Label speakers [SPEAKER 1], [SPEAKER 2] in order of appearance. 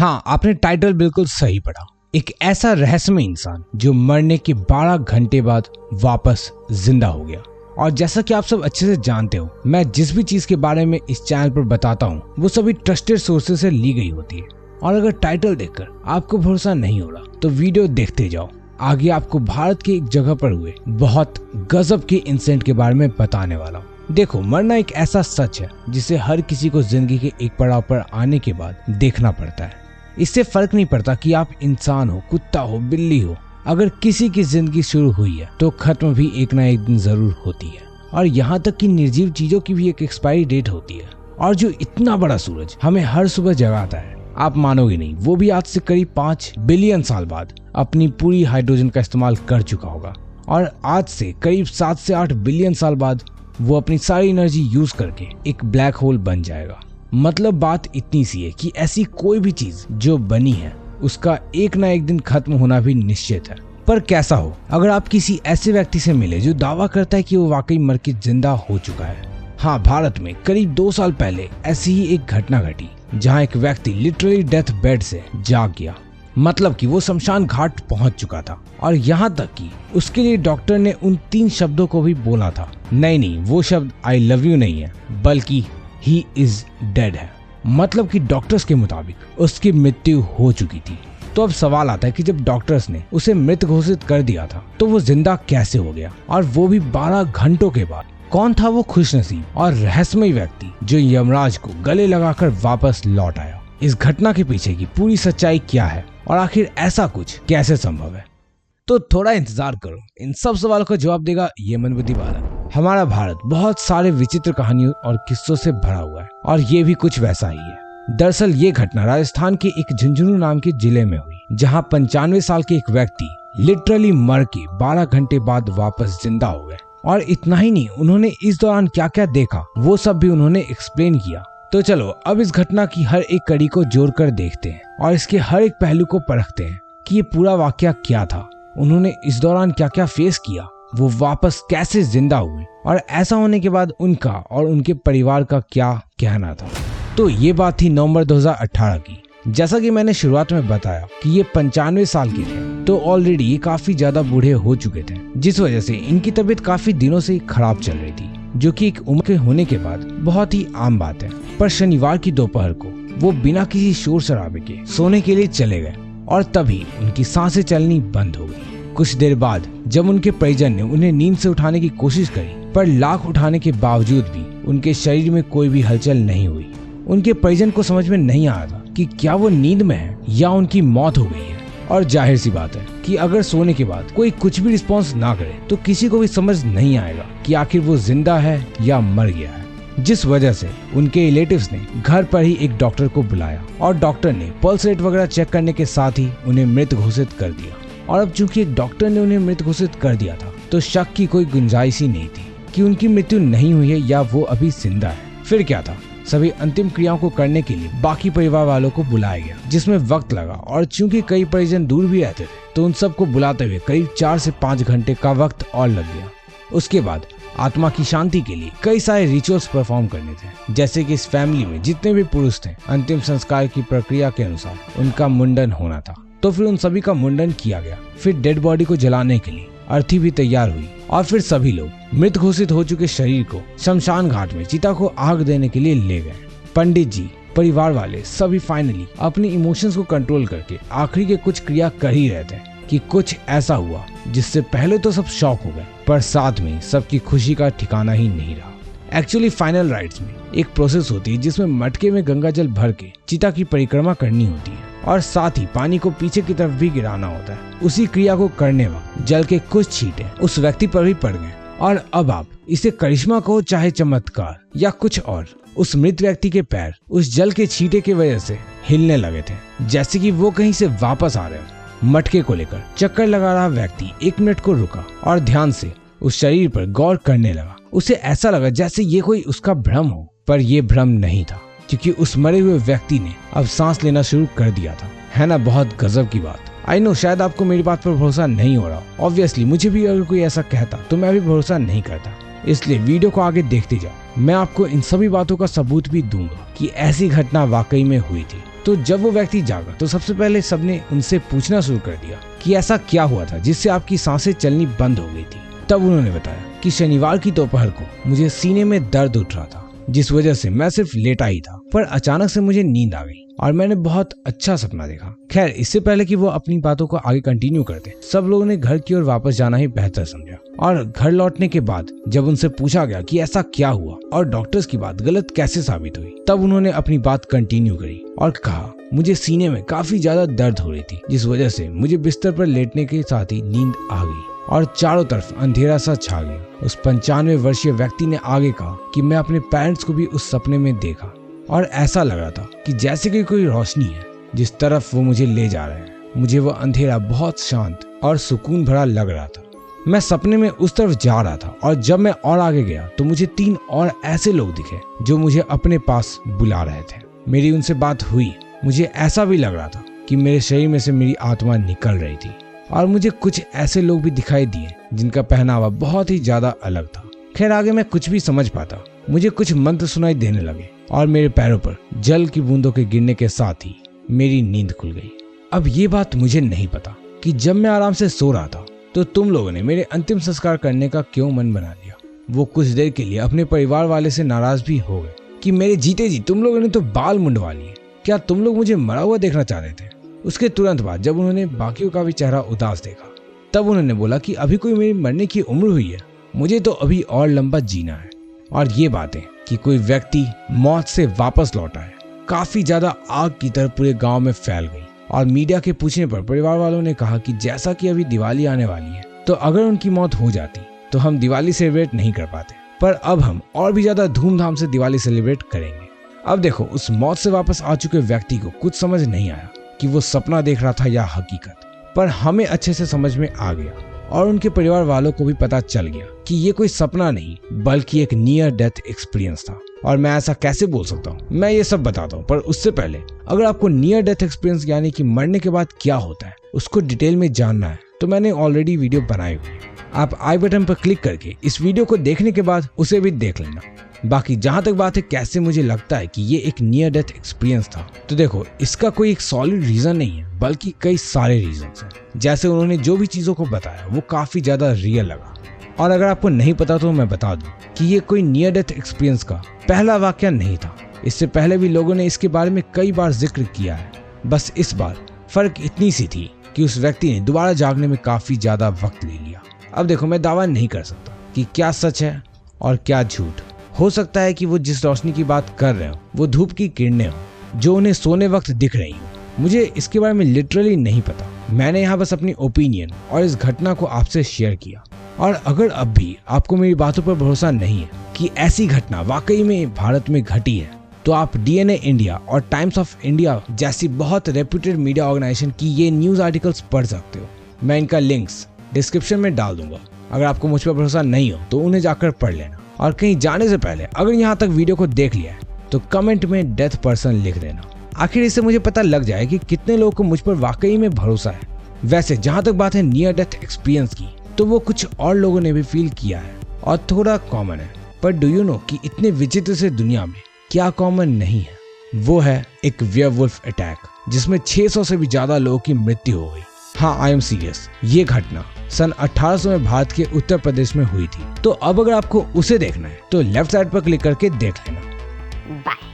[SPEAKER 1] हाँ, आपने टाइटल बिल्कुल सही पढ़ा। एक ऐसा रहस्यमय इंसान जो मरने के 12 घंटे बाद वापस जिंदा हो गया। और जैसा कि आप सब अच्छे से जानते हो, मैं जिस भी चीज के बारे में इस चैनल पर बताता हूँ वो सभी ट्रस्टेड सोर्सेज से ली गई होती है। और अगर टाइटल देखकर आपको भरोसा नहीं हो रहा तो वीडियो देखते जाओ। आगे आपको भारत की एक जगह पर हुए बहुत गजब के इंसिडेंट के बारे में बताने वाला हूँ। देखो, मरना एक ऐसा सच है जिसे हर किसी को जिंदगी के एक पड़ाव पर आने के बाद देखना पड़ता है। इससे फर्क नहीं पड़ता कि आप इंसान हो, कुत्ता हो, बिल्ली हो। अगर किसी की जिंदगी शुरू हुई है तो खत्म भी एक ना एक दिन जरूर होती है। और यहाँ तक कि निर्जीव चीजों की भी एक एक्सपायरी डेट होती है। और जो इतना बड़ा सूरज हमें हर सुबह जगाता है, आप मानोगे नहीं, वो भी आज से करीब 5 बिलियन साल बाद अपनी पूरी हाइड्रोजन का इस्तेमाल कर चुका होगा। और आज से करीब 7 से 8 बिलियन साल बाद वो अपनी सारी एनर्जी यूज करके एक ब्लैक होल बन जाएगा। मतलब बात इतनी सी है कि ऐसी कोई भी चीज जो बनी है उसका एक ना एक दिन खत्म होना भी निश्चित है। पर कैसा हो अगर आप किसी ऐसे व्यक्ति से मिले जो दावा करता है कि वो वाकई मर के जिंदा हो चुका है। हाँ, भारत में करीब 2 साल पहले ऐसी ही एक घटना घटी जहाँ एक व्यक्ति लिटरली डेथ बेड से जाग गया। मतलब कि वो शमशान घाट पहुंच चुका था। और यहाँ तक कि उसके लिए डॉक्टर ने उन 3 शब्दों को भी बोला था। नहीं, वो शब्द आई लव यू नहीं है, बल्कि ही इज डेड है। मतलब कि डॉक्टर्स के मुताबिक उसकी मृत्यु हो चुकी थी। तो अब सवाल आता है कि जब डॉक्टर्स ने उसे मृत घोषित कर दिया था तो वो जिंदा कैसे हो गया, और वो भी 12 घंटों के बाद। कौन था वो खुशनसीब और रहस्यमय व्यक्ति जो यमराज को गले लगाकर वापस लौट आया? इस घटना के पीछे की पूरी सच्चाई क्या है और आखिर ऐसा कुछ कैसे संभव है? तो थोड़ा इंतजार करो, इन सब सवालों का जवाब देगा ये मंदबुद्धि बालक। हमारा भारत बहुत सारे विचित्र कहानियों और किस्सों से भरा हुआ है, और ये भी कुछ वैसा ही है। दरअसल ये घटना राजस्थान के एक झुंझुनू नाम के जिले में हुई, जहाँ 95 साल के एक व्यक्ति लिटरली मर के 12 घंटे बाद वापस जिंदा हो गए। और इतना ही नहीं, उन्होंने इस दौरान क्या क्या देखा वो सब भी उन्होंने एक्सप्लेन किया। तो चलो अब इस घटना की हर एक कड़ी को जोड़कर देखते हैं और इसके हर एक पहलू को परखते हैं कि ये पूरा वाकया क्या था, उन्होंने इस दौरान क्या क्या फेस किया, वो वापस कैसे जिंदा हुए, और ऐसा होने के बाद उनका और उनके परिवार का क्या कहना था। तो ये बात थी नवंबर 2018 की। जैसा कि मैंने शुरुआत में बताया कि ये 95 साल के थे, तो ऑलरेडी ये काफी ज्यादा बूढ़े हो चुके थे, जिस वजह से इनकी तबीयत काफी दिनों से खराब चल रही थी, जो कि एक उम्र के होने के बाद बहुत ही आम बात है। पर शनिवार की दोपहर को वो बिना किसी शोर शराबे के सोने के लिए चले गए, और तभी उनकी सांसें चलनी बंद हो गई। कुछ देर बाद जब उनके परिजन ने उन्हें नींद से उठाने की कोशिश करी, पर लाख उठाने के बावजूद भी उनके शरीर में कोई भी हलचल नहीं हुई। उनके परिजन को समझ में नहीं आ रहा था कि क्या वो नींद में है या उनकी मौत हो गई है। और जाहिर सी बात है कि अगर सोने के बाद कोई कुछ भी रिस्पॉन्स ना करे तो किसी को भी समझ नहीं आएगा कि आखिर वो जिंदा है या मर गया है। जिस वजह से उनके रिलेटिव्स ने घर पर ही एक डॉक्टर को बुलाया, और डॉक्टर ने पल्स रेट वगैरह चेक करने के साथ ही उन्हें मृत घोषित कर दिया। और अब चूंकि एक डॉक्टर ने उन्हें मृत घोषित कर दिया था, तो शक की कोई गुंजाइश ही नहीं थी कि उनकी मृत्यु नहीं हुई है या वो अभी जिंदा है। फिर क्या था, सभी अंतिम क्रियाओं को करने के लिए बाकी परिवार वालों को बुलाया गया, जिसमें वक्त लगा। और चूंकि कई परिजन दूर भी रहते थे, तो उन सबको बुलाते हुए करीब 4 से 5 घंटे का वक्त और लग गया। उसके बाद आत्मा की शांति के लिए कई सारे रिचुअल्स परफॉर्म करने थे, जैसे कि इस फैमिली में जितने भी पुरुष थे, अंतिम संस्कार की प्रक्रिया के अनुसार उनका मुंडन होना था। तो फिर उन सभी का मुंडन किया गया। फिर डेड बॉडी को जलाने के लिए अर्थी भी तैयार हुई, और फिर सभी लोग मृत घोषित हो चुके शरीर को शमशान घाट में चिता को आग देने के लिए ले गए। पंडित जी, परिवार वाले सभी फाइनली अपनी इमोशंस को कंट्रोल करके आखिरी के कुछ क्रिया कर ही रहे थे कि कुछ ऐसा हुआ जिससे पहले तो सब शॉक हो गए, पर साथ में सबकी खुशी का ठिकाना ही नहीं रहा। एक्चुअली फाइनल राइट्स में एक प्रोसेस होती है जिसमें मटके में गंगा जल भर के चिता की परिक्रमा करनी होती है, और साथ ही पानी को पीछे की तरफ भी गिराना होता है। उसी क्रिया को करने वक्त जल के कुछ छींटे उस व्यक्ति पर भी पड़ गए, और अब आप इसे करिश्मा कहो चाहे चमत्कार या कुछ और, उस मृत व्यक्ति के पैर उस जल के छींटे की वजह से हिलने लगे थे, जैसे कि वो कहीं से वापस आ रहे हो। मटके को लेकर चक्कर लगा रहा व्यक्ति 1 मिनट को रुका और ध्यान से उस शरीर पर गौर करने लगा। उसे ऐसा लगा जैसे ये कोई उसका भ्रम हो, पर यह भ्रम नहीं था, क्योंकि उस मरे हुए व्यक्ति ने अब सांस लेना शुरू कर दिया था। है ना बहुत गजब की बात। आई नो शायद आपको मेरी बात पर भरोसा नहीं हो रहा। ऑब्वियसली मुझे भी अगर कोई ऐसा कहता तो मैं भी भरोसा नहीं करता, इसलिए वीडियो को आगे देखते जाओ। मैं आपको इन सभी बातों का सबूत भी दूंगा कि ऐसी घटना वाकई में हुई थी। तो जब वो व्यक्ति जागा तो सबसे पहले सबने उनसे पूछना शुरू कर दिया कि ऐसा क्या हुआ था जिससे आपकी सांसें चलनी बंद हो गई थी। तब उन्होंने बताया कि शनिवार की दोपहर को मुझे सीने में दर्द उठ रहा था, जिस वजह से मैं सिर्फ लेटा ही था, पर अचानक से मुझे नींद आ गई और मैंने बहुत अच्छा सपना देखा। खैर, इससे पहले कि वो अपनी बातों को आगे कंटिन्यू करते, सब लोगों ने घर की ओर वापस जाना ही बेहतर समझा। और घर लौटने के बाद जब उनसे पूछा गया कि ऐसा क्या हुआ और डॉक्टर्स की बात गलत कैसे साबित हुई, तब उन्होंने अपनी बात कंटिन्यू करी और कहा, मुझे सीने में काफी ज्यादा दर्द हो रही थी, जिस वजह से मुझे बिस्तर पर लेटने के साथ ही नींद आ गई और चारों तरफ अंधेरा सा छा गया। उस 95 वर्षीय व्यक्ति ने आगे कहा कि मैं अपने पेरेंट्स को भी उस सपने में देखा और ऐसा लग रहा था कि जैसे कि कोई रोशनी है जिस तरफ वो मुझे ले जा रहे हैं। मुझे वो अंधेरा बहुत शांत और सुकून भरा लग रहा था। मैं सपने में उस तरफ जा रहा था और जब मैं और आगे गया तो मुझे 3 और ऐसे लोग दिखे जो मुझे अपने पास बुला रहे थे। मेरी उनसे बात हुई। मुझे ऐसा भी लग रहा था कि मेरे शरीर में से मेरी आत्मा निकल रही थी और मुझे कुछ ऐसे लोग भी दिखाई दिए जिनका पहनावा बहुत ही ज्यादा अलग था। खैर, आगे मैं कुछ भी समझ पाता। मुझे कुछ मंत्र सुनाई देने लगे और मेरे पैरों पर जल की बूंदों के गिरने के साथ ही मेरी नींद खुल गई। अब ये बात मुझे नहीं पता कि जब मैं आराम से सो रहा था तो तुम लोगों ने मेरे अंतिम संस्कार करने का क्यों मन बना लिया। वो कुछ देर के लिए अपने परिवार वाले से नाराज भी हो गए कि मेरे जीते जी तुम लोगों ने तो बाल मुंडवा लिए। क्या तुम लोग मुझे मरा हुआ देखना चाह रहे थे? उसके तुरंत बाद जब उन्होंने बाकियों का भी चेहरा उदास देखा, तब उन्होंने बोला कि अभी कोई मेरी मरने की उम्र हुई है, मुझे तो अभी और लंबा जीना है। और ये बातें कि कोई व्यक्ति मौत से वापस लौटा है काफी ज्यादा आग की तरह पूरे गांव में फैल गई। और मीडिया के पूछने पर परिवार वालों ने कहा कि जैसा कि अभी दिवाली आने वाली है, तो अगर उनकी मौत हो जाती तो हम दिवाली सेलिब्रेट नहीं कर पाते, पर अब हम और भी ज्यादा धूमधाम से दिवाली सेलिब्रेट करेंगे। अब देखो, उस मौत से वापस आ चुके व्यक्ति को कुछ समझ नहीं आया कि वो सपना देख रहा था या हकीकत, पर हमें अच्छे से समझ में आ गया और उनके परिवार वालों को भी पता चल गया कि ये कोई सपना नहीं बल्कि एक नियर डेथ एक्सपीरियंस था। और मैं ऐसा कैसे बोल सकता हूँ, मैं ये सब बताता हूँ, पर उससे पहले अगर आपको नियर डेथ एक्सपीरियंस यानी कि मरने के बाद क्या होता है उसको डिटेल में जानना है तो मैंने ऑलरेडी वीडियो बनाई हुई है। आप आई बटन पर क्लिक करके इस वीडियो को देखने के बाद उसे भी देख लेना। बाकी जहां तक बात है कैसे मुझे लगता है कि ये एक नियर डेथ एक्सपीरियंस था, तो देखो, इसका कोई एक सॉलिड रीजन नहीं है बल्कि कई सारे रीजंस हैं। जैसे उन्होंने जो भी चीजों को बताया वो काफी ज्यादा रियल लगा। और अगर आपको नहीं पता तो मैं बता दूं कि ये कोई नियर डेथ एक्सपीरियंस का पहला वाकया नहीं था। इससे पहले भी लोगों ने इसके बारे में कई बार जिक्र किया है। बस इस बार फर्क इतनी सी थी कि उस व्यक्ति ने दोबारा जागने में काफी ज्यादा वक्त ले लिया। अब देखो, मैं दावा नहीं कर सकता कि क्या सच है और क्या झूठ। हो सकता है कि वो जिस रोशनी की बात कर रहे हो वो धूप की किरणें हो जो उन्हें सोने वक्त दिख रही हो। मुझे इसके बारे में लिटरली नहीं पता। मैंने यहाँ बस अपनी ओपिनियन और इस घटना को आपसे शेयर किया। और अगर अब भी आपको मेरी बातों पर भरोसा नहीं है कि ऐसी घटना वाकई में भारत में घटी है, तो आप DNA इंडिया और टाइम्स ऑफ इंडिया जैसी बहुत रेप्यूटेड मीडिया ऑर्गेनाइजेशन की ये न्यूज आर्टिकल्स पढ़ सकते हो। मैं इनका लिंक्स डिस्क्रिप्शन में डाल दूंगा। अगर आपको मुझ पर भरोसा नहीं हो तो उन्हें जाकर पढ़ लेना। और कहीं जाने से पहले अगर यहाँ तक वीडियो को देख लिया है तो कमेंट में डेथ पर्सन लिख देना। आखिर इससे मुझे पता लग जाए कि कितने लोगों को मुझ पर वाकई में भरोसा है। वैसे जहाँ तक बात है नियर डेथ एक्सपीरियंस की, तो वो कुछ और लोगों ने भी फील किया है और थोड़ा कॉमन है। पर डू यू नो कि इतने विचित्र से दुनिया में क्या कॉमन नहीं है? वो है एक वेयरवुल्फ अटैक जिसमें 600 से भी ज्यादा लोगों की मृत्यु हो गई। हाँ, आई एम सीरियस। ये घटना सन 1800 में भारत के उत्तर प्रदेश में हुई थी। तो अब अगर आपको उसे देखना है तो लेफ्ट साइड पर क्लिक करके देख लेना। बाय।